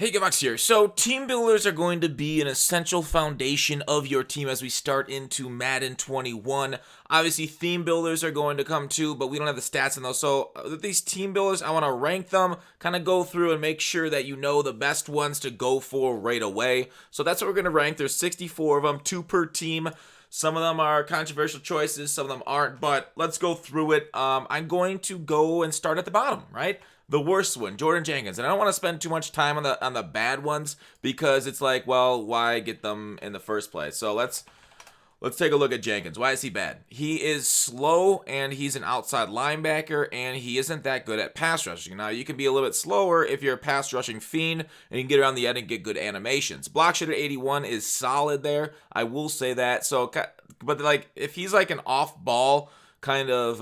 Hey, Gavox here. So, team builders are going to be an essential foundation of your team as we start into Madden 21. Obviously, theme builders are going to come too, but we don't have the stats in those. So, these team builders, I want to rank them, kind of go through and make sure that you know the best ones to go for right away. So, that's what we're going to rank. There's 64 of them, 2 per team. Some of them are controversial choices, some of them aren't, but let's go through it. I'm going to go and start at the bottom, right? The worst one, Jordan Jenkins. And I don't want to spend too much time on the bad ones because it's like, well, why get them in the first place? So let's take a look at Jenkins. Why is he bad? He is slow and he's an outside linebacker and he isn't that good at pass rushing. Now, you can be a little bit slower if you're a pass rushing fiend and you can get around the end and get good animations. Block shed at 81 is solid there. I will say that. So, but like if he's like an off ball kind of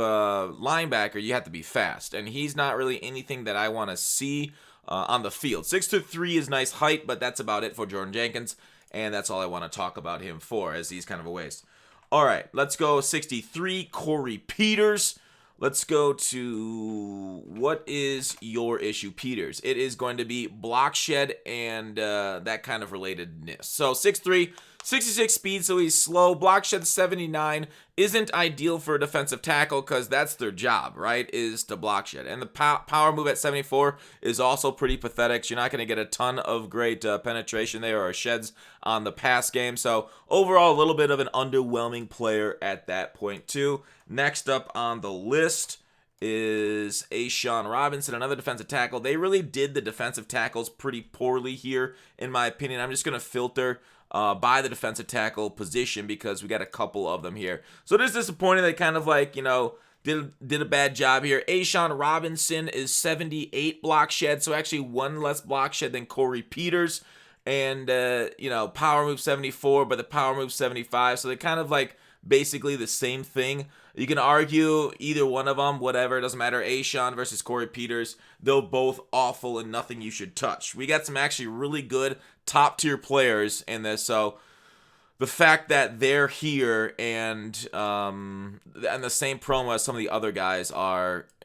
linebacker, you have to be fast. And he's not really anything that I want to see on the field. 6'3" is nice height, but that's about it for Jordan Jenkins. And that's all I want to talk about him for, as he's kind of a waste. All right, let's go 63, Corey Peters. Let's go to what is your issue, Peters? It is going to be block shed and that kind of relatedness. So 6'3", 66 speed, so he's slow. Block shed 79 isn't ideal for a defensive tackle because that's their job, right, is to block shed. And the power move at 74 is also pretty pathetic. So you're not going to get a ton of great penetration there or sheds on the pass game. So overall, a little bit of an underwhelming player at that point too. Next up on the list is A'Shawn Robinson, another defensive tackle. They really did the defensive tackles pretty poorly here, in my opinion. I'm just going to filter by the defensive tackle position because we got a couple of them here. So it is disappointing they kind of like, did a bad job here. A'Shawn Robinson is 78 block shed, so actually one less block shed than Corey Peters. And, power move 74, but the power move 75. So they're kind of like basically the same thing. You can argue either one of them, whatever. It doesn't matter. A'Shawn versus Corey Peters. They're both awful and nothing you should touch. We got some actually really good top-tier players in this. So the fact that they're here and the same promo as some of the other guys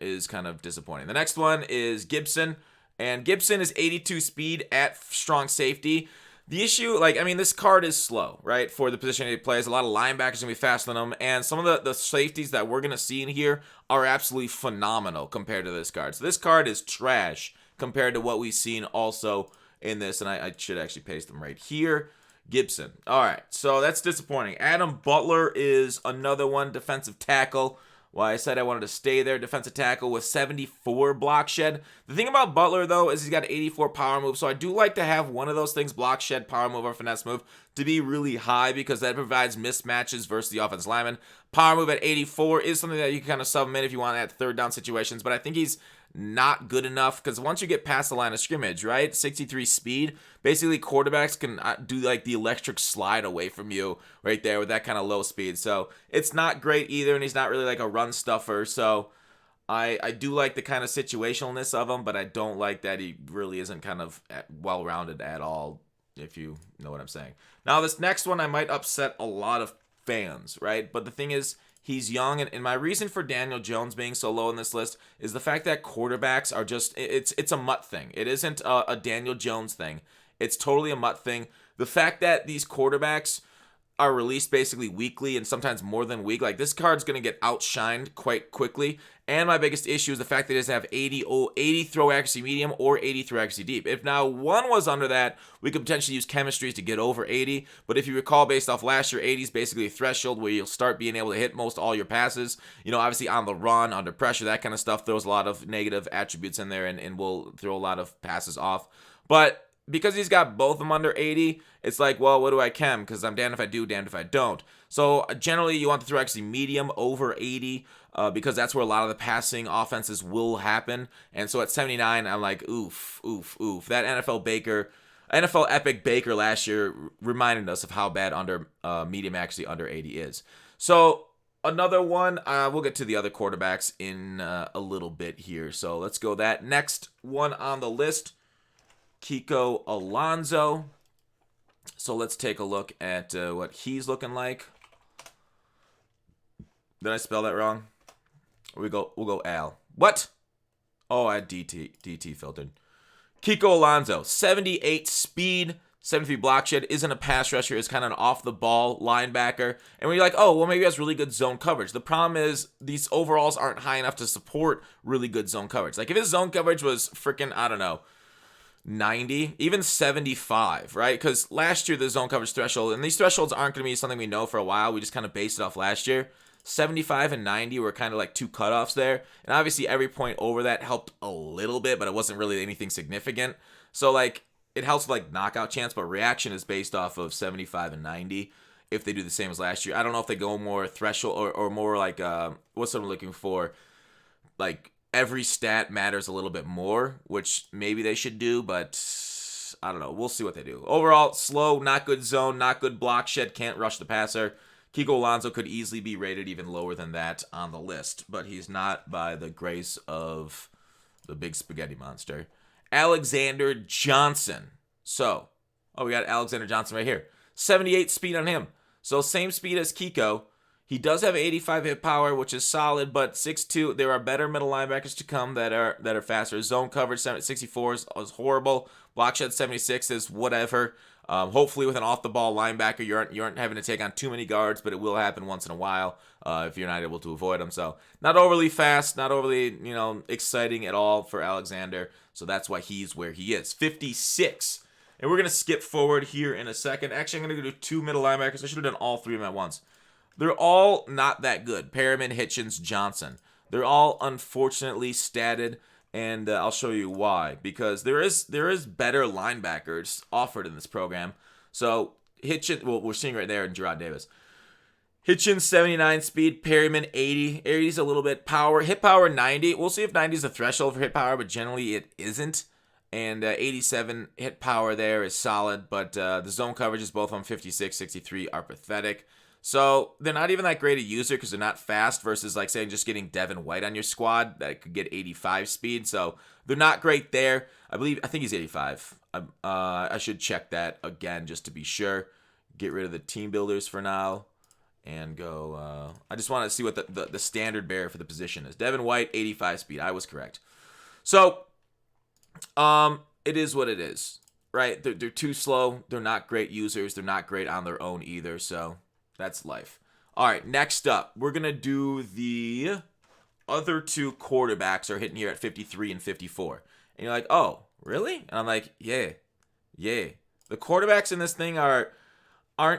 is kind of disappointing. The next one is Gibson. And Gibson is 82 speed at strong safety. The issue, this card is slow, right, for the position he plays. A lot of linebackers are going to be faster than him, and some of the safeties that we're going to see in here are absolutely phenomenal compared to this card. So this card is trash compared to what we've seen also in this, and I should actually paste them right here. Gibson. All right, so that's disappointing. Adam Butler is another one, defensive tackle. Well, I said I wanted to stay there. Defensive tackle with 74 block shed. The thing about Butler, though, is he's got 84 power move. So I do like to have one of those things, block shed, power move, or finesse move, to be really high because that provides mismatches versus the offensive lineman. Power move at 84 is something that you can kind of sub him in if you want at third down situations. But I think he's not good enough because once you get past the line of scrimmage, right, 63 speed, basically quarterbacks can do like the electric slide away from you right there with that kind of low speed. So it's not great either, and he's not really like a run stuffer. So I do like the kind of situationalness of him, but I don't like that he really isn't kind of well-rounded at all, if you know what I'm saying. Now this next one I might upset a lot of fans, right? But the thing is, he's young, and my reason for Daniel Jones being so low in this list is the fact that quarterbacks are just, it's a Mutt thing. It isn't a Daniel Jones thing. It's totally a Mutt thing. The fact that these quarterbacks are released basically weekly and sometimes more than week, like this card's going to get outshined quite quickly. And my biggest issue is the fact that it doesn't have 80 throw accuracy medium or 80 throw accuracy deep. If now one was under that, we could potentially use chemistries to get over 80. But if you recall, based off last year, 80 is basically a threshold where you'll start being able to hit most all your passes. Obviously on the run, under pressure, that kind of stuff throws a lot of negative attributes in there and will throw a lot of passes off. But because he's got both of them under 80, it's like, well, what do I chem? Because I'm damned if I do, damned if I don't. So generally, you want the throw accuracy medium over 80 because that's where a lot of the passing offenses will happen. And so at 79, I'm like, oof. That NFL Epic Baker last year reminded us of how bad under medium accuracy under 80 is. So another one, we'll get to the other quarterbacks in a little bit here. So let's go that. Next one on the list, Kiko Alonso. So let's take a look at what he's looking like. Did I spell that wrong? We'll go Al. What? Oh, I had DT filtered. Kiko Alonso, 78 speed, 73 block shed, isn't a pass rusher, is kind of an off-the-ball linebacker. And when you're like, oh, well, maybe he has really good zone coverage. The problem is these overalls aren't high enough to support really good zone coverage. Like, if his zone coverage was freaking, I don't know, 90, even 75, right? Because last year the zone coverage threshold, and these thresholds aren't going to be something we know for a while. We just kind of based it off last year. 75 and 90 were kind of like two cutoffs there. And obviously every point over that helped a little bit, but it wasn't really anything significant. So, like, it helps with, like, knockout chance, but reaction is based off of 75 and 90 if they do the same as last year. I don't know if they go more threshold or more like, what's what I'm looking for? Like, every stat matters a little bit more, which maybe they should do, but I don't know. We'll see what they do. Overall, slow, not good zone, not good block shed, can't rush the passer. Kiko Alonso could easily be rated even lower than that on the list, but he's not by the grace of the big spaghetti monster. Alexander Johnson. So, we got Alexander Johnson right here. 78 speed on him. So, same speed as Kiko. He does have 85 hit power, which is solid, but 6'2", there are better middle linebackers to come that are faster. Zone coverage 64 is horrible. Block shed 76 is whatever. Hopefully with an off-the-ball linebacker, you aren't having to take on too many guards, but it will happen once in a while if you're not able to avoid them. So not overly fast, not overly exciting at all for Alexander. So that's why he's where he is. 56. And we're going to skip forward here in a second. Actually, I'm going to do two middle linebackers. I should have done all three of them at once. They're all not that good. Perriman, Hitchens, Johnson. They're all unfortunately statted, and I'll show you why. Because there is better linebackers offered in this program. So Hitchens, well, we're seeing right there in Gerard Davis. Hitchens 79 speed, Perriman 80. 80's a little bit power. Hit power 90. We'll see if 90 is a threshold for hit power, but generally it isn't. And 87 hit power there is solid, but the zone coverages both on 56, 63 are pathetic. So they're not even that great a user because they're not fast versus, like, say, just getting Devin White on your squad that could get 85 speed. So they're not great there. I think he's 85. I should check that again just to be sure. Get rid of the team builders for now and go. I just want to see what the standard bearer for the position is. Devin White, 85 speed. I was correct. So it is what it is, right? They're too slow. They're not great users. They're not great on their own either. So that's life. All right, next up, we're going to do the other two quarterbacks are hitting here at 53 and 54. And you're like, oh, really? And I'm like, yeah. The quarterbacks in this thing aren't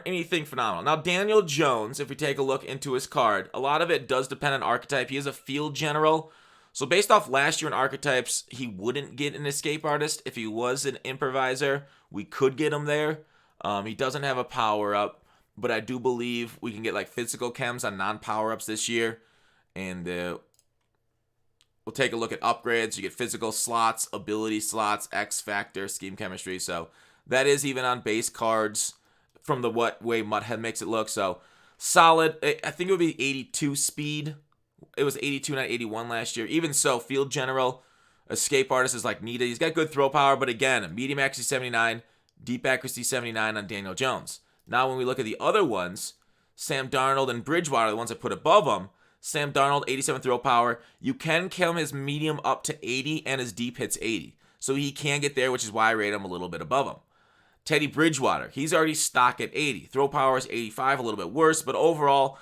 anything phenomenal. Now, Daniel Jones, if we take a look into his card, a lot of it does depend on archetype. He is a field general. So based off last year in archetypes, he wouldn't get an escape artist. If he was an improviser, we could get him there. He doesn't have a power-up. But I do believe we can get like physical chems on non-power-ups this year. And we'll take a look at upgrades. You get physical slots, ability slots, X factor, scheme chemistry. So that is even on base cards from the way Muthead makes it look. So solid. I think it would be 82 speed. It was 82, not 81 last year. Even so, field general, escape artist is like needed. He's got good throw power. But again, medium accuracy 79, deep accuracy 79 on Daniel Jones. Now, when we look at the other ones, Sam Darnold and Bridgewater, the ones I put above him, Sam Darnold, 87 throw power. You can kill him his medium up to 80, and his deep hits 80. So he can get there, which is why I rate him a little bit above him. Teddy Bridgewater, he's already stock at 80. Throw power is 85, a little bit worse. But overall,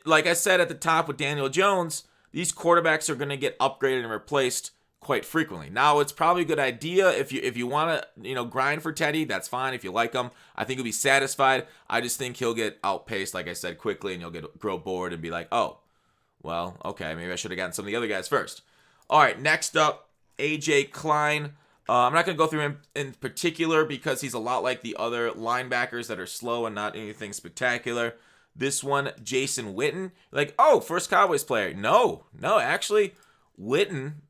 like I said at the top with Daniel Jones, these quarterbacks are going to get upgraded and replaced quite frequently. Now, it's probably a good idea if you want to grind for Teddy. That's fine if you like him. I think he'll be satisfied. I just think he'll get outpaced, like I said, quickly, and you'll grow bored and be like, oh, well, okay, maybe I should have gotten some of the other guys first. All right, next up, AJ Klein. I'm not going to go through him in particular because he's a lot like the other linebackers that are slow and not anything spectacular. This one, Jason Whitton. Like, oh, first Cowboys player. No, actually, Whitton,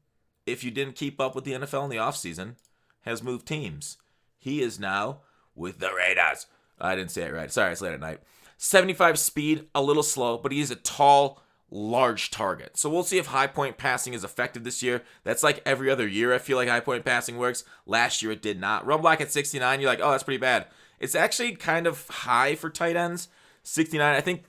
if you didn't keep up with the NFL in the offseason, has moved teams. He is now with the Raiders. I didn't say it right. Sorry, it's late at night. 75 speed, a little slow, but he is a tall, large target. So we'll see if high point passing is effective this year. That's like every other year I feel like high point passing works. Last year it did not. Run block at 69, you're like, oh, that's pretty bad. It's actually kind of high for tight ends. 69. I think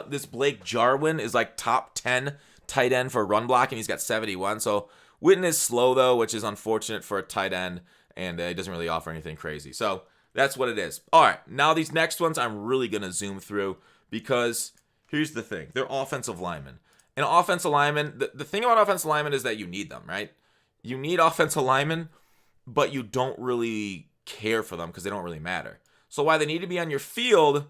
this Blake Jarwin is like top 10 tight end for run block, and he's got 71. So Whitton is slow, though, which is unfortunate for a tight end. and it doesn't really offer anything crazy. So that's what it is. All right, now these next ones I'm really going to zoom through because here's the thing. They're offensive linemen. And offensive linemen, the thing about offensive linemen is that you need them, right? You need offensive linemen, but you don't really care for them because they don't really matter. So while they need to be on your field,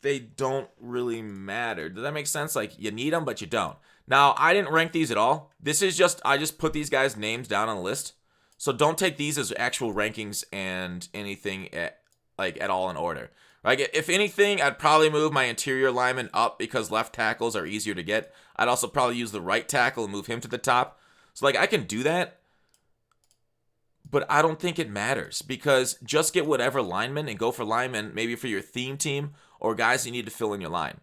they don't really matter. Does that make sense? Like, you need them, but you don't. Now, I didn't rank these at all. This is just, I just put these guys' names down on the list. So don't take these as actual rankings and anything at all in order. Like, if anything, I'd probably move my interior lineman up because left tackles are easier to get. I'd also probably use the right tackle and move him to the top. So, like, I can do that, but I don't think it matters because just get whatever lineman and go for linemen, maybe for your theme team or guys you need to fill in your line.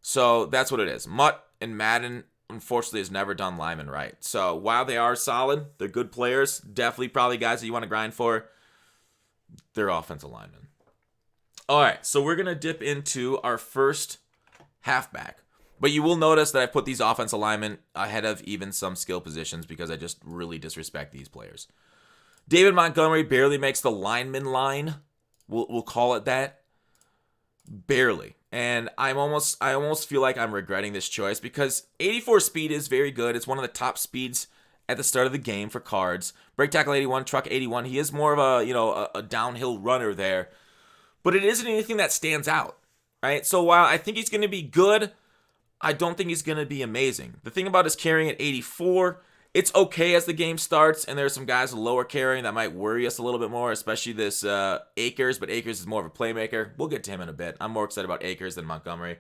So, that's what it is. Mutt and Madden, unfortunately, has never done linemen right. So, while they are solid, they're good players, definitely probably guys that you want to grind for, they're offensive linemen. All right, so we're going to dip into our first halfback. But you will notice that I put these offensive linemen ahead of even some skill positions because I just really disrespect these players. David Montgomery barely makes the lineman line. We'll call it that. Barely. And I almost feel like I'm regretting this choice because 84 speed is very good. It's one of the top speeds at the start of the game for cards. Break tackle 81, truck 81. He is more of a downhill runner there. But it isn't anything that stands out, right? So while I think he's going to be good, I don't think he's going to be amazing. The thing about his carrying at 84, it's okay as the game starts, and there's some guys with lower carrying that might worry us a little bit more, especially this Akers, but Akers is more of a playmaker. We'll get to him in a bit. I'm more excited about Akers than Montgomery.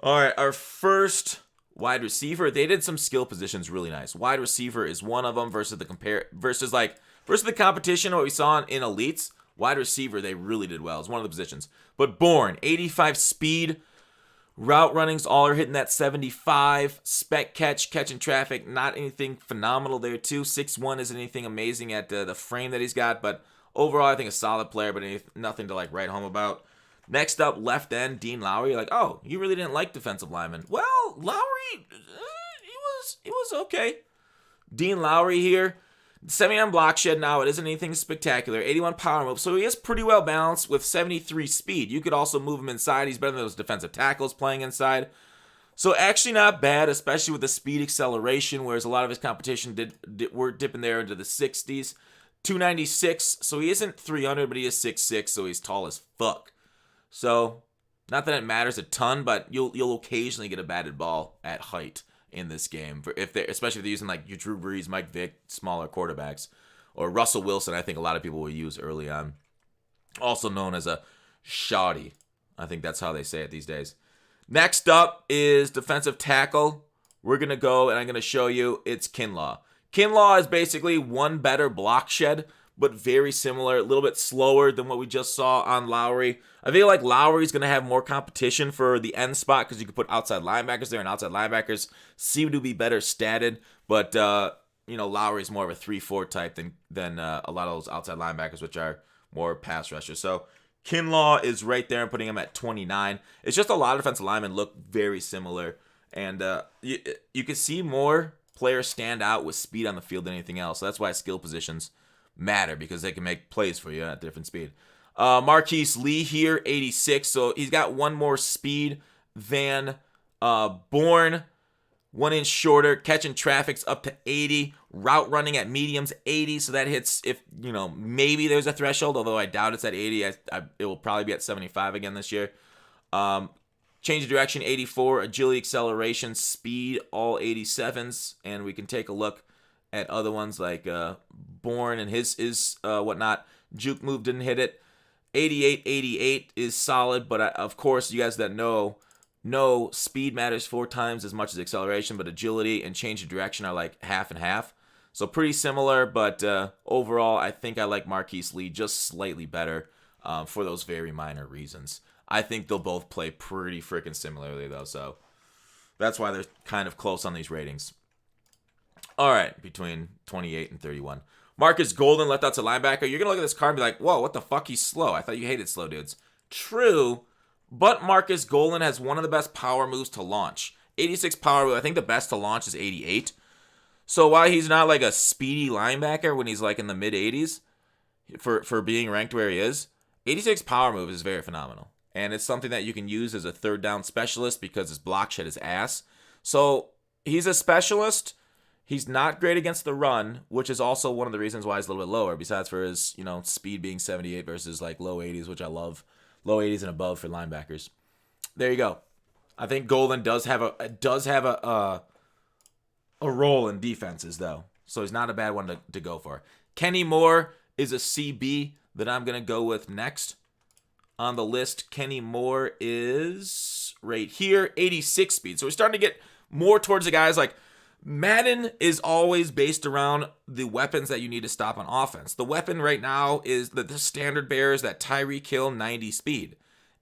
All right, our first wide receiver, they did some skill positions really nice. Wide receiver is one of them versus the competition, what we saw in elites. Wide receiver, they really did well. It's one of the positions. But Bourne, 85 speed. Route runnings, all are hitting that 75. Spec catching traffic, not anything phenomenal there too. 6'1" isn't anything amazing at the frame that he's got. But overall, I think a solid player, but nothing to write home about. Next up, left end, Dean Lowry. You're like, oh, you really didn't like defensive linemen. Well, Lowry, he was okay. Dean Lowry here. 79 block shed now. It isn't anything spectacular. 81 power move. So he is pretty well balanced with 73 speed. You could also move him inside. He's better than those defensive tackles playing inside. So actually not bad, especially with the speed acceleration, whereas a lot of his competition were dipping there into the 60s. 296. So he isn't 300, but he is 6'6", so he's tall as fuck. So not that it matters a ton, but you'll occasionally get a batted ball at height in this game, especially if they're using like your Drew Brees, Mike Vick, smaller quarterbacks, or Russell Wilson. I think a lot of people will use early on, also known as a shoddy. I think that's how they say it these days. Next up is defensive tackle. We're gonna go and I'm gonna show you. It's Kinlaw. Kinlaw is basically one better block shed, but very similar, a little bit slower than what we just saw on Lowry. I feel like Lowry's going to have more competition for the end spot because you can put outside linebackers there, and outside linebackers seem to be better statted. But, Lowry's more of a 3-4 type than a lot of those outside linebackers, which are more pass rushers. So Kinlaw is right there and putting him at 29. It's just a lot of defensive linemen look very similar. And you can see more players stand out with speed on the field than anything else. So that's why skill positions matter, because they can make plays for you at different speed. Marquise Lee here, 86. So he's got one more speed than Bourne. 1 inch shorter. Catching traffic's up to 80. Route running at mediums, 80. So that hits if, maybe there's a threshold, although I doubt it's at 80. It will probably be at 75 again this year. Change of direction, 84. Agility, acceleration, speed, all 87s. And we can take a look at other ones like Bourne and his whatnot. Juke move didn't hit it. 88 is solid, but of course, you guys that know speed matters 4 times as much as acceleration, but agility and change of direction are like half and half. So pretty similar, but overall, I think I like Marquise Lee just slightly better for those very minor reasons. I think they'll both play pretty freaking similarly, though, so that's why they're kind of close on these ratings. All right, between 28 and 31. Marcus Golden, left outside linebacker. You're going to look at this card and be like, whoa, what the fuck? He's slow. I thought you hated slow dudes. True, but Marcus Golden has one of the best power moves to launch. 86 power move. I think the best to launch is 88. So while he's not like a speedy linebacker when he's like in the mid 80s for being ranked where he is, 86 power move is very phenomenal. And it's something that you can use as a third down specialist because his block shed his ass. So he's a specialist. He's not great against the run, which is also one of the reasons why he's a little bit lower, besides for his, speed being 78 versus like low 80s, which I love. Low 80s and above for linebackers. There you go. I think Golden does have a role in defenses, though. So he's not a bad one to go for. Kenny Moore is a CB that I'm going to go with next on the list. Kenny Moore is right here, 86 speed. So we're starting to get more towards the guys like Madden is always based around the weapons that you need to stop on offense. The weapon right now is the standard bearer is that Tyreek Hill 90 speed.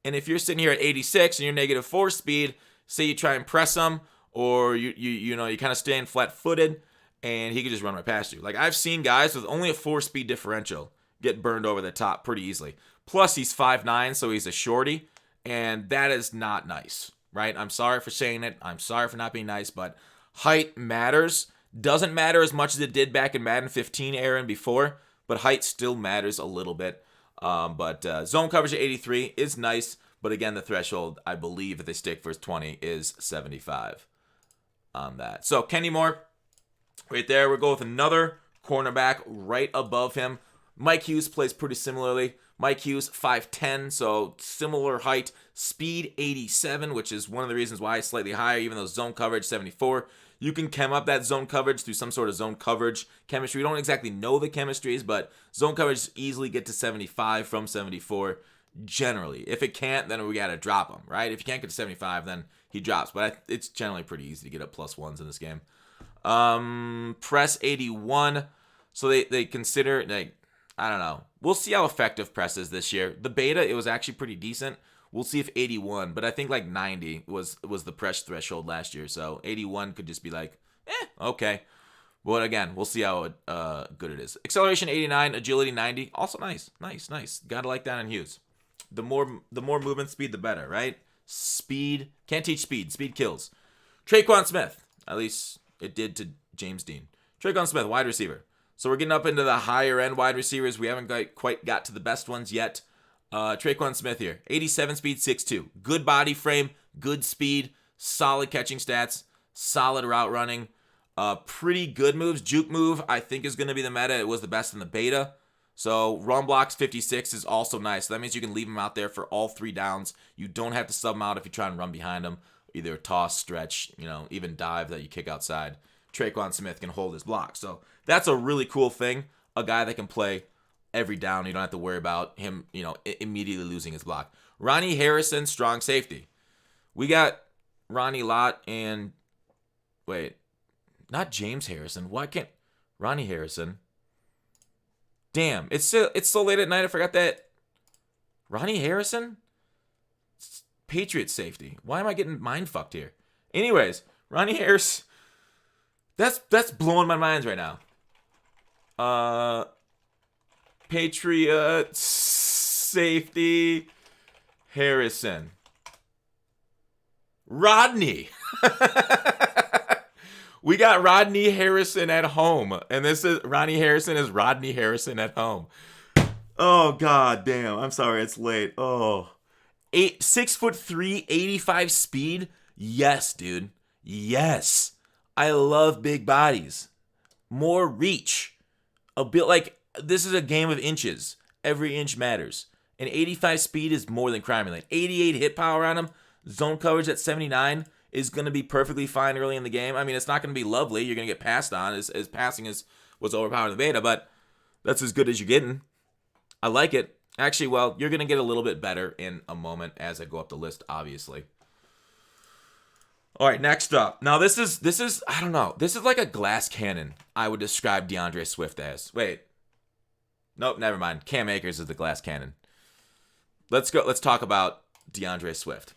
And if you're sitting here at 86 and you're negative 4 speed, say you try and press him, or you kind of stand flat-footed, and he could just run right past you. Like I've seen guys with only a 4-speed differential get burned over the top pretty easily. Plus he's 5'9", so he's a shorty, and that is not nice, right? I'm sorry for saying it. I'm sorry for not being nice, but height matters. Doesn't matter as much as it did back in Madden 15 era and before, but height still matters a little bit. But zone coverage at 83 is nice, but again, the threshold, I believe, if they stick for 20, is 75 on that. So Kenny Moore, right there. We'll go with another cornerback right above him. Mike Hughes plays pretty similarly. Mike Hughes, 5'10", so similar height. Speed, 87, which is one of the reasons why it's slightly higher, even though zone coverage, 74. You can chem up that zone coverage through some sort of zone coverage chemistry. We don't exactly know the chemistries, but zone coverage easily get to 75 from 74 generally. If it can't, then we got to drop him, right? If you can't get to 75, then he drops. But it's generally pretty easy to get up plus ones in this game. Press 81. So they consider, like, I don't know. We'll see how effective press is this year. The beta, it was actually pretty decent. We'll see if 81, but I think like 90 was the press threshold last year. So 81 could just be like, okay. But again, we'll see how good it is. Acceleration 89, agility 90, also nice. Gotta like that on Hughes. The more movement speed, the better, right? Speed, can't teach speed. Speed kills. Treycon Smith, at least it did to James Dean. Treycon Smith, wide receiver. So we're getting up into the higher end wide receivers. We haven't quite got to the best ones yet. Treycon Smith here, 87 speed, 6'2". Good body frame, good speed, solid catching stats, solid route running, pretty good moves. Juke move, I think, is going to be the meta. It was the best in the beta. So run blocks 56 is also nice. So that means you can leave him out there for all 3 downs. You don't have to sub him out if you try and run behind him. Either toss, stretch, even dive that you kick outside. Treycon Smith can hold his block. So that's a really cool thing. A guy that can play every down. You don't have to worry about him, immediately losing his block. Ronnie Harrison, strong safety. We got Ronnie Lott and not James Harrison. Why can't Ronnie Harrison? Damn, it's so late at night. I forgot that. Ronnie Harrison, Patriot safety. Why am I getting mind fucked here? Anyways, Ronnie Harris. That's blowing my mind right now. Patriot safety Harrison. Rodney. We got Rodney Harrison at home. And this is Ronnie Harrison is Rodney Harrison at home. Oh, god damn. I'm sorry, it's late. Oh. 6'3", 85 speed. Yes, dude. Yes. I love big bodies. More reach. A bit like this is a game of inches. Every inch matters. And 85 speed is more than crime rate. 88 hit power on him. Zone coverage at 79 is going to be perfectly fine early in the game. I mean, it's not going to be lovely. You're going to get passed on as passing was overpowered in the beta, but that's as good as you're getting. I like it. Actually, well, you're going to get a little bit better in a moment as I go up the list, obviously. All right, next up. Now, this is I don't know. This is like a glass cannon I would describe Deandre Swift as. Wait. Nope, never mind. Cam Akers is the glass cannon. Let's go. Let's talk about Deandre Swift.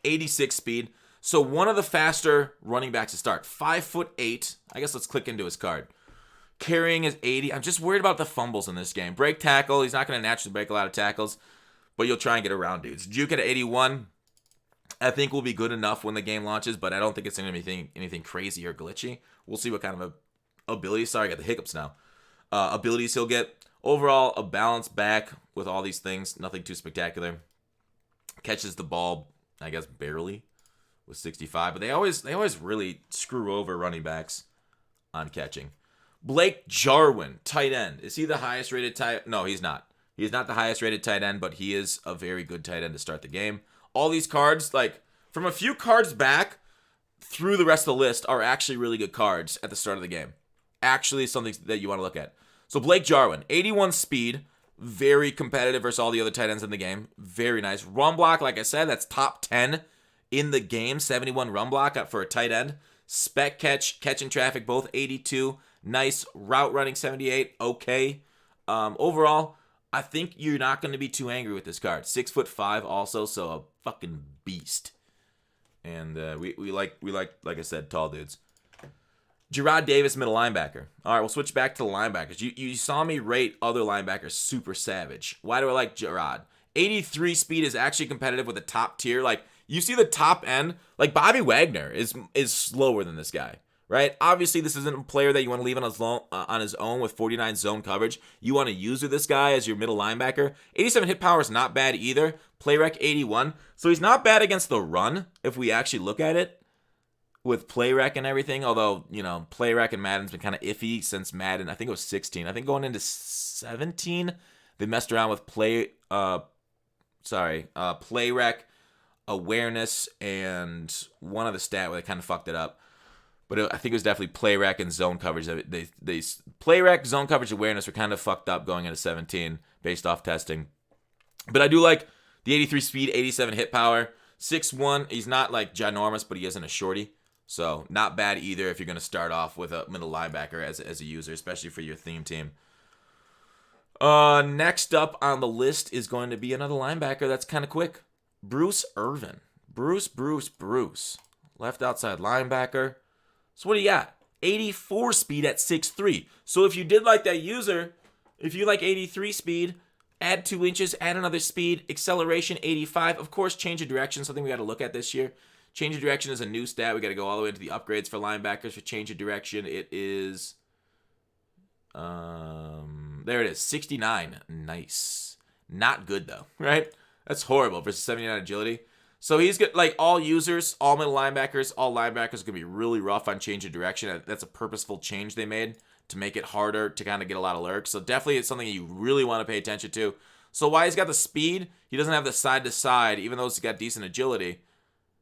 86 speed. So one of the faster running backs to start. 5'8". I guess let's click into his card. Carrying is 80. I'm just worried about the fumbles in this game. Break tackle. He's not going to naturally break a lot of tackles, but you'll try and get around dudes. Juke at 81. I think will be good enough when the game launches, but I don't think it's going to be anything crazy or glitchy. We'll see what kind of abilities. Sorry, I got the hiccups now. Abilities he'll get. Overall, a balanced back with all these things. Nothing too spectacular. Catches the ball, I guess, barely with 65. But they always really screw over running backs on catching. Blake Jarwin, tight end. Is he the highest rated tight? No, he's not. He's not the highest rated tight end, but he is a very good tight end to start the game. All these cards, like from a few cards back through the rest of the list, are actually really good cards at the start of the game. Actually, something that you want to look at. So Blake Jarwin, 81 speed, very competitive versus all the other tight ends in the game. Very nice. Run block, like I said, that's top 10 in the game. 71 run block for a tight end. Spec catch and traffic, both 82. Nice. Route running, 78. Okay. Overall, I think you're not going to be too angry with this card. 6'5" also, so a fucking beast. And we like I said, tall dudes. Gerard Davis, middle linebacker. All right, we'll switch back to the linebackers. You saw me rate other linebackers super savage. Why do I like Gerard? 83 speed is actually competitive with the top tier. Like, you see the top end, like Bobby Wagner is slower than this guy, right? Obviously, this isn't a player that you want to leave on his own with 49 zone coverage. You want to use this guy as your middle linebacker. 87 hit power is not bad either. Play rec 81. So he's not bad against the run if we actually look at it with play rec and everything. Although, play rec and Madden's been kind of iffy since Madden, I think it was 16. I think going into 17, they messed around with play rec, awareness, and one other stat where they kind of fucked it up. But I think it was definitely play rec and zone coverage. They play rec, zone coverage, awareness were kind of fucked up going into 17 based off testing. But I do like the 83 speed, 87 hit power, 6'1". He's not like ginormous, but he isn't a shorty. So not bad either if you're going to start off with a middle linebacker as a user, especially for your theme team. Next up on the list is going to be another linebacker that's kind of quick. Bruce Irvin. Bruce. Left outside linebacker. So what do you got? 84 speed at 6'3". So if you did like that user, if you like 83 speed, add 2 inches, add another speed, acceleration 85. Of course, change of direction, something we got to look at this year. Change of direction is a new stat. We got to go all the way to the upgrades for linebackers for change of direction. It is, there it is, 69. Nice. Not good though, right? That's horrible versus 79 agility. So he's got, like, all users, all middle linebackers, all linebackers are going to be really rough on change of direction. That's a purposeful change they made to make it harder to kind of get a lot of lurks. So definitely it's something you really want to pay attention to. So why he's got the speed, he doesn't have the side-to-side, even though he's got decent agility.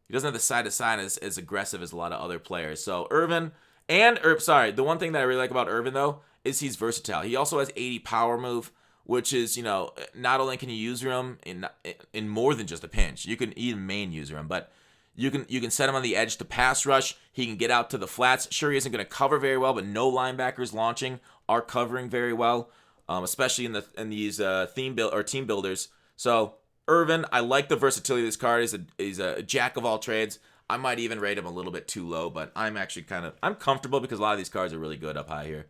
He doesn't have the side-to-side as aggressive as a lot of other players. So Irvin, the one thing that I really like about Irvin, though, is he's versatile. He also has 80 power move, which is, not only can you use him in more than just a pinch, you can even main user him, but you can set him on the edge to pass rush. He can get out to the flats. Sure, he isn't going to cover very well, but no linebackers launching are covering very well, especially in these team builders. So Irvin, I like the versatility of this card. He's a jack of all trades. I might even rate him a little bit too low, but I'm actually I'm comfortable because a lot of these cards are really good up high here.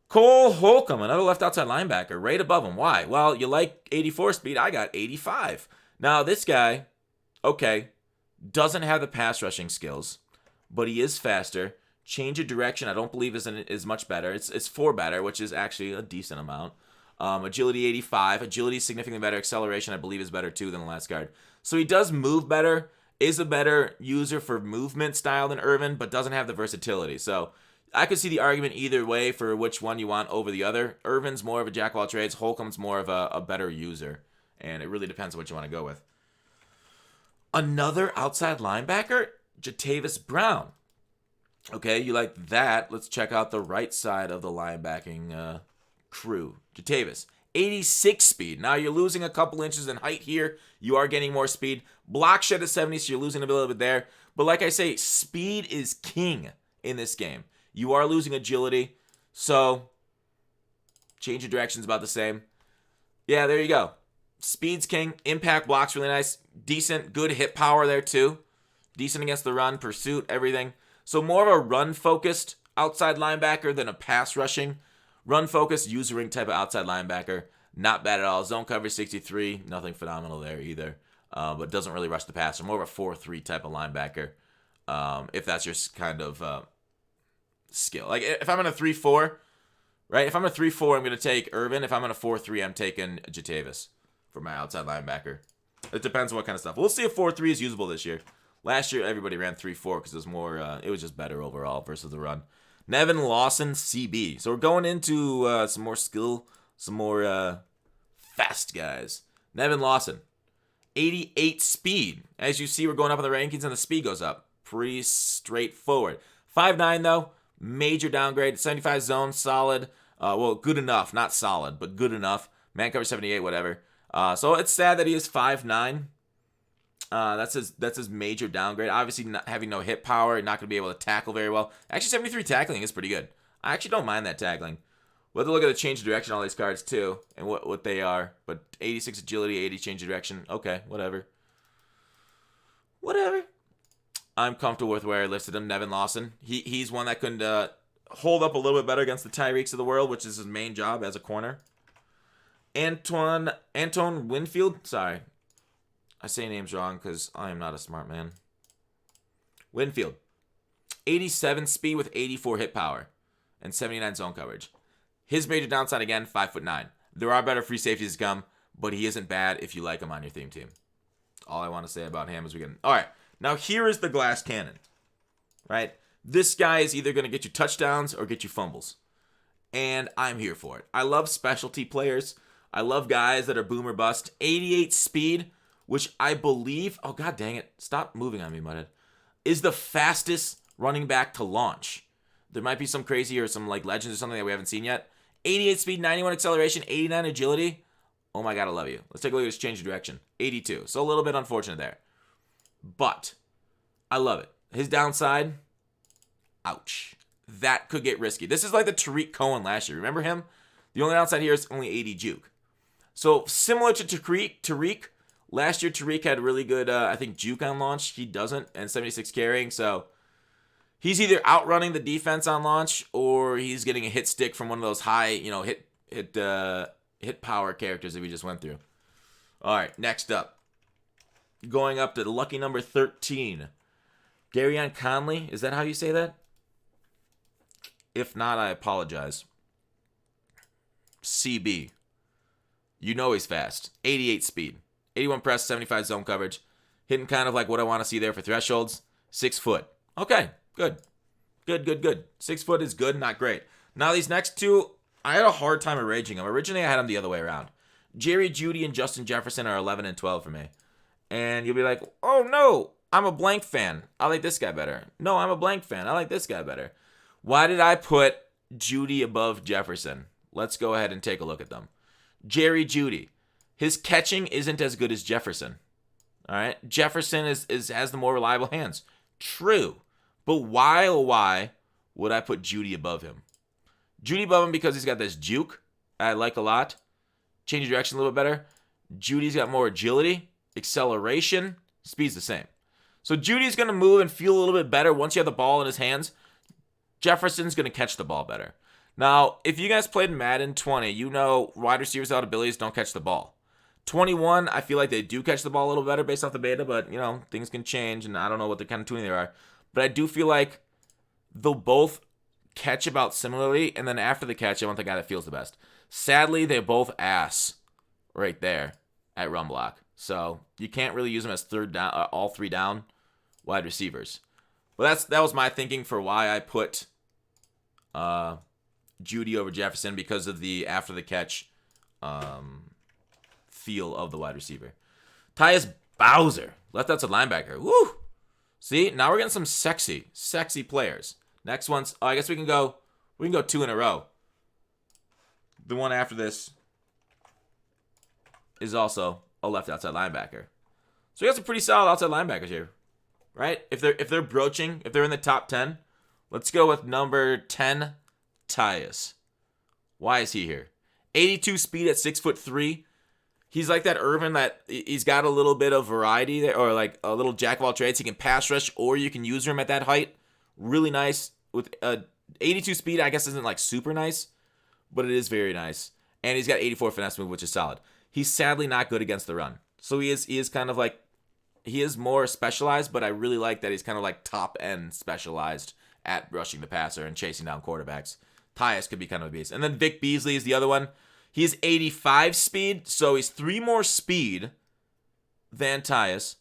Cole Holcomb, another left outside linebacker, right above him. Why? Well, you like 84 speed. I got 85. Now, this guy, okay, doesn't have the pass rushing skills, but he is faster. Change of direction, I don't believe is much better. It's 4 better, which is actually a decent amount. Agility 85. Agility is significantly better. Acceleration, I believe, is better too than the last card. So he does move better, is a better user for movement style than Irvin, but doesn't have the versatility. So I could see the argument either way for which one you want over the other. Irvin's more of a jack of all trades. Holcomb's more of a better user. And it really depends on what you want to go with. Another outside linebacker, Jatavis Brown. Okay, you like that. Let's check out the right side of the linebacking crew. Jatavis, 86 speed. Now you're losing a couple inches in height here. You are getting more speed. Block shed is 70, so you're losing a little bit there. But like I say, speed is king in this game. You are losing agility, so change of direction is about the same. Yeah, there you go. Speed's king. Impact block's really nice. Decent, good hit power there too. Decent against the run, pursuit, everything. So more of a run-focused outside linebacker than a pass-rushing, run-focused, usering type of outside linebacker. Not bad at all. Zone coverage 63, nothing phenomenal there either. but doesn't really rush the passer. More of a 4-3 type of linebacker, if that's your kind of skill. Like if I'm in a 3-4, right? If I'm in a 3-4, I'm going to take Irvin. If I'm in a 4-3, I'm taking Jatavis for my outside linebacker. It depends on what kind of stuff. We'll see if 4-3 is usable this year. Last year, everybody ran 3-4 because it was more. It was just better overall versus the run. Nevin Lawson, CB. So we're going into some more skill, some more fast guys. Nevin Lawson, 88 speed. As you see, we're going up in the rankings and the speed goes up. Pretty straightforward. 5'9", though, major downgrade. 75 zone, solid. Well, good enough. Not solid, but good enough. Man cover 78, whatever. So it's sad that he is 5'9". That's his major downgrade. Obviously, not having no hit power, not going to be able to tackle very well. Actually, 73 tackling is pretty good. I actually don't mind that tackling. We'll have to look at the change of direction on all these cards, too, and what they are. But 86 agility, 80 change of direction. Okay, whatever. Whatever. I'm comfortable with where I listed him, Nevin Lawson. He's one that could hold up a little bit better against the Tyreeks of the world, which is his main job as a corner. Anton Winfield. Sorry. I say names wrong because I am not a smart man. Winfield. 87 speed with 84 hit power and 79 zone coverage. His major downside, again, 5'9". There are better free safeties to come, but he isn't bad if you like him on your theme team. All I want to say about him is we can. All right. Now, here is the glass cannon. Right? This guy is either going to get you touchdowns or get you fumbles. And I'm here for it. I love specialty players. I love guys that are boom or bust. 88 speed, which I believe, oh god dang it, stop moving on me, Mudhead, is the fastest running back to launch. There might be some crazy or some like legends or something that we haven't seen yet. 88 speed, 91 acceleration, 89 agility. Oh my god, I love you. Let's take a look at his change of direction. 82. So a little bit unfortunate there. But I love it. His downside, ouch. That could get risky. This is like the Tariq Cohen last year. Remember him? The only downside here is only 80 juke. So similar to Tariq, last year Tariq had really good, I think, juke on launch. He doesn't, and 76 carrying. So he's either outrunning the defense on launch or he's getting a hit stick from one of those high, hit power characters that we just went through. All right, next up. Going up to the lucky number 13. Darian Conley. Is that how you say that? If not, I apologize. CB. You know he's fast. 88 speed. 81 press, 75 zone coverage. Hitting kind of like what I want to see there for thresholds. 6 foot. Okay, good. Good. 6 foot is good, not great. Now these next two, I had a hard time arranging them. Originally, I had them the other way around. Jerry Judy and Justin Jefferson are 11 and 12 for me. And you'll be like, oh no, I'm a blank fan. I like this guy better. No, I'm a blank fan. I like this guy better. Why did I put Judy above Jefferson? Let's go ahead and take a look at them. Jerry Judy. His catching isn't as good as Jefferson. All right? Jefferson has the more reliable hands. True. But why would I put Judy above him? Judy above him because he's got this juke I like a lot. Change of direction a little bit better. Judy's got more agility, acceleration, speed's the same. So Judy's going to move and feel a little bit better once you have the ball in his hands. Jefferson's going to catch the ball better. Now, if you guys played Madden 20, you know wide receivers without abilities don't catch the ball. 21, I feel like they do catch the ball a little better based off the beta, but, things can change, and I don't know what the kind of tuning they are. But I do feel like they'll both catch about similarly, and then after the catch, I want the guy that feels the best. Sadly, they both ass right there at run block. So you can't really use them as third down, all three down wide receivers. But that was my thinking for why I put Judy over Jefferson, because of the after the catch feel of the wide receiver. Tyus Bowser, left outside linebacker. Woo! See, now we're getting some sexy players. Next one's, I guess we can go 2 in a row. The one after this is also a left outside linebacker. So we got some pretty solid outside linebackers here, right? If they're broaching, if they're in the top 10, let's go with number 10, Tyus. Why is he here? 82 speed at 6'3". He's like that Irvin that he's got a little bit of variety there, or like a little jack of all trades. He can pass rush, or you can use him at that height. Really nice. With 82 speed, I guess isn't like super nice, but it is very nice. And he's got 84 finesse move, which is solid. He's sadly not good against the run. So he is kind of like he is more specialized, but I really like that he's kind of like top end specialized at rushing the passer and chasing down quarterbacks. Tyus could be kind of a beast. And then Vic Beasley is the other one. He's 85 speed, so he's 3 more speed than Tyus.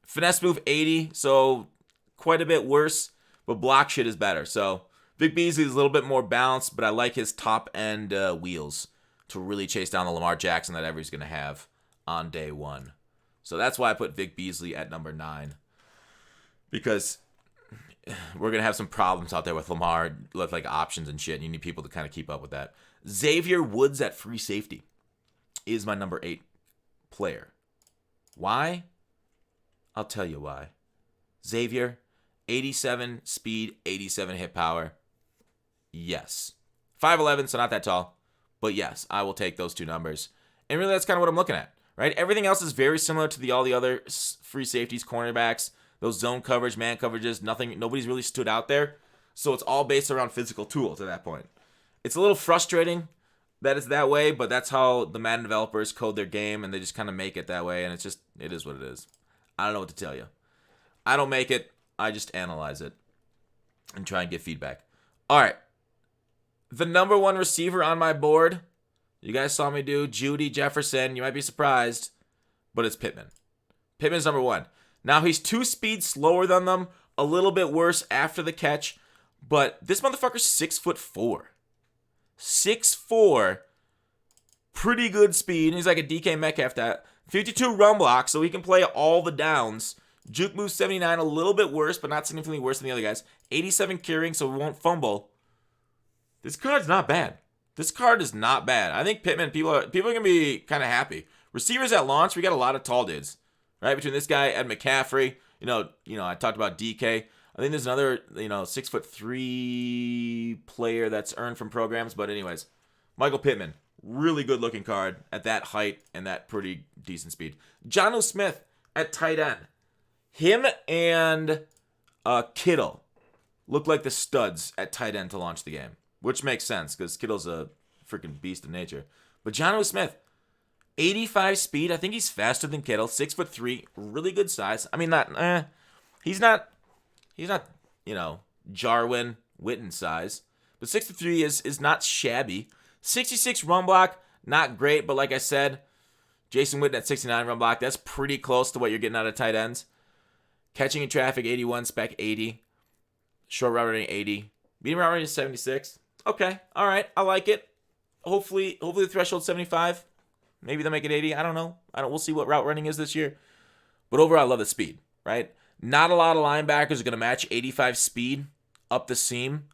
Finesse move 80, so quite a bit worse, but block shit is better. So Vic Beasley is a little bit more balanced, but I like his top end wheels to really chase down the Lamar Jackson that everybody's going to have on day one. So that's why I put Vic Beasley at number 9. Because we're going to have some problems out there with Lamar, with like options and shit. And you need people to kind of keep up with that. Xavier Woods at free safety is my number 8 player. Why? I'll tell you why. Xavier, 87 speed, 87 hit power. Yes. 5'11", so not that tall. But yes, I will take those 2 numbers. And really, that's kind of what I'm looking at, right? Everything else is very similar to all the other free safeties, cornerbacks, those zone coverage, man coverages. Nobody's really stood out there. So it's all based around physical tools at that point. It's a little frustrating that it's that way, but that's how the Madden developers code their game, and they just kind of make it that way, and it is what it is. I don't know what to tell you. I don't make it. I just analyze it and try and get feedback. All right. The number 1 receiver on my board, you guys saw me do Judy, Jefferson. You might be surprised, but it's Pittman. Pittman's number 1. Now, he's 2 speeds slower than them, a little bit worse after the catch, but this motherfucker's 6'4". 6'4", pretty good speed. He's like a DK Metcalf. That 52 run block, so he can play all the downs. Juke move 79, a little bit worse, but not significantly worse than the other guys. 87 carrying, so we won't fumble. This card's not bad. This card is not bad. I think Pittman, people are gonna be kind of happy. Receivers at launch, we got a lot of tall dudes, right? Between this guy and McCaffrey, you know, I talked about DK. I think there's another, 6'3" player that's earned from programs. But anyways, Michael Pittman, really good looking card at that height and that pretty decent speed. Jono Smith at tight end. Him and Kittle look like the studs at tight end to launch the game, which makes sense because Kittle's a freaking beast of nature. But Jono Smith, 85 speed. I think he's faster than Kittle. 6'3", really good size. I mean, he's not, Jarwin, Whitton size. But 6'3" is not shabby. 66 run block, not great, but like I said, Jason Witten at 69 run block, that's pretty close to what you're getting out of tight ends. Catching in traffic, 81, spec 80. Short route running, 80. Medium route running is 76. Okay, all right, I like it. Hopefully the threshold's 75. Maybe they'll make it 80. I don't know. We'll see what route running is this year. But overall, I love the speed, right? Not a lot of linebackers are going to match 85 speed up the seam.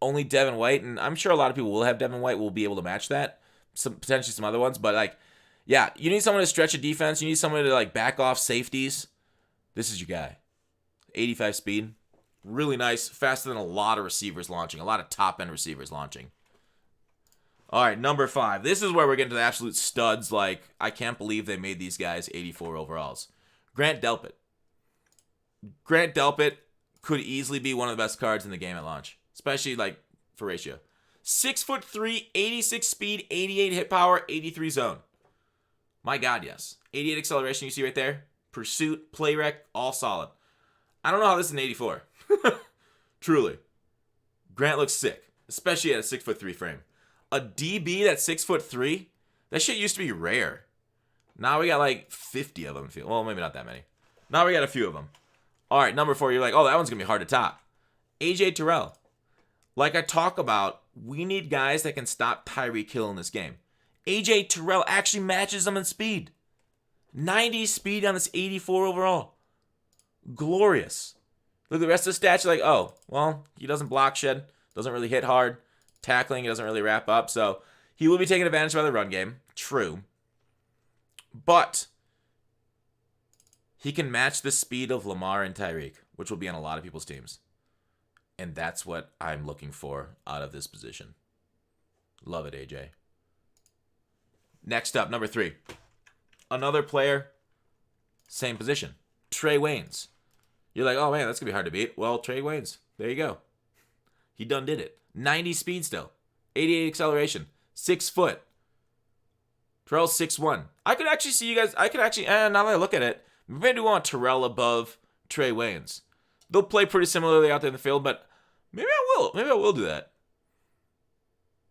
Only Devin White, and I'm sure a lot of people will have Devin White will be able to match that. Potentially some other ones, but yeah, you need someone to stretch a defense. You need someone to back off safeties. This is your guy. 85 speed. Really nice. Faster than a lot of receivers launching. A lot of top-end receivers launching. All right, number 5. This is where we're getting to the absolute studs. I can't believe they made these guys 84 overalls. Grant Delpit. Grant Delpit could easily be one of the best cards in the game at launch, especially for ratio. 6'3", 86 speed, 88 hit power, 83 zone. My God, yes. 88 acceleration you see right there. Pursuit, play rec, all solid. I don't know how this is an 84. Truly. Grant looks sick, especially at a 6'3" frame. A DB that's 6'3", that shit used to be rare. Now we got 50 of them. Well, maybe not that many. Now we got a few of them. All right, number 4, you're like, oh, that one's going to be hard to top. AJ Terrell. Like I talk about, we need guys that can stop Tyreek Hill in this game. AJ Terrell actually matches them in speed. 90 speed on this 84 overall. Glorious. Look at the rest of the stats. You're like, oh, well, he doesn't block shed. Doesn't really hit hard. Tackling, he doesn't really wrap up. So he will be taken advantage by the run game. True. But he can match the speed of Lamar and Tyreek, which will be on a lot of people's teams. And that's what I'm looking for out of this position. Love it, AJ. Next up, number 3. Another player, same position. Trey Waynes. You're like, oh man, that's going to be hard to beat. Well, Trey Waynes, there you go. He done did it. 90 speed still. 88 acceleration. 6 foot. Terrell's 6'1". I could actually see you guys, now that I look at it, Maybe I do want Terrell above Trey Waynes. They'll play pretty similarly out there in the field, but maybe I will. Maybe I will do that.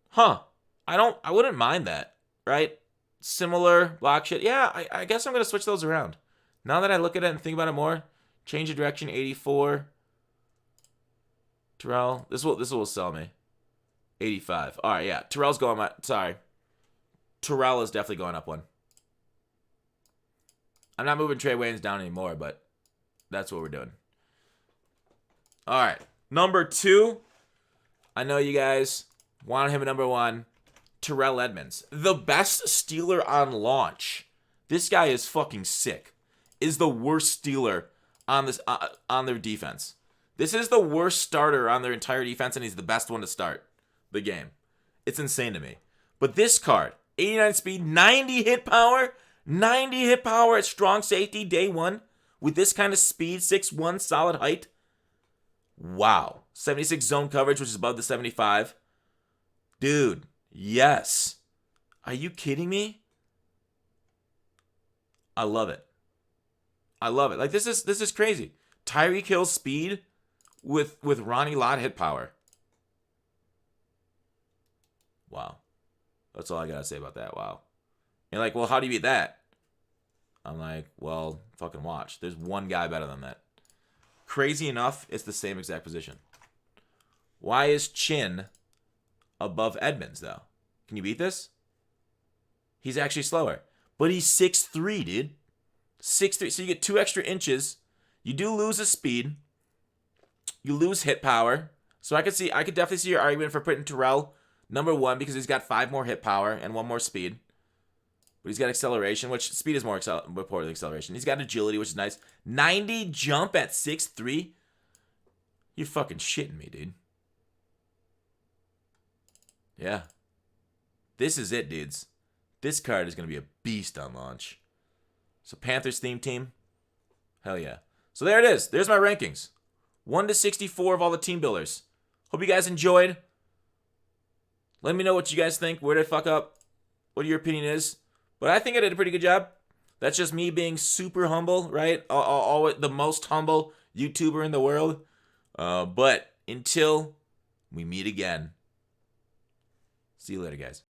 Huh. I wouldn't mind that, right? Similar block shit. Yeah, I guess I'm going to switch those around. Now that I look at it and think about it more, change the direction, 84. Terrell, this will sell me. 85. All right, yeah. Terrell's going Terrell is definitely going up one. I'm not moving Trey Waynes down anymore, but that's what we're doing. All right. Number 2. I know you guys want him at number 1. Terrell Edmonds. The best Steeler on launch. This guy is fucking sick. Is the worst Steeler on this on their defense. This is the worst starter on their entire defense, and he's the best one to start the game. It's insane to me. But this card, 89 speed, 90 hit power, 90 hit power at strong safety day 1 with this kind of speed, 6'1", solid height. Wow. 76 zone coverage, which is above the 75. Dude, yes. Are you kidding me? I love it. I love it. Like, this is crazy. Tyreek Hill's speed with Ronnie Lott hit power. Wow. That's all I gotta say about that. Wow. You're like, well, how do you beat that? I'm like, well, fucking watch. There's one guy better than that. Crazy enough, it's the same exact position. Why is Chin above Edmonds, though? Can you beat this? He's actually slower. But he's 6'3", dude. 6'3". So you get 2 extra inches. You do lose his speed. You lose hit power. So I could definitely see your argument for putting Terrell number 1 because he's got 5 more hit power and 1 more speed. But he's got acceleration, which speed is more important than acceleration. He's got agility, which is nice. 90 jump at 6'3". You're fucking shitting me, dude. Yeah. This is it, dudes. This card is going to be a beast on launch. So Panthers theme team. Hell yeah. So there it is. There's my rankings. 1 to 64 of all the team builders. Hope you guys enjoyed. Let me know what you guys think. Where did I fuck up? What your opinion is. But I think I did a pretty good job. That's just me being super humble, right? The most humble YouTuber in the world. But until we meet again. See you later, guys.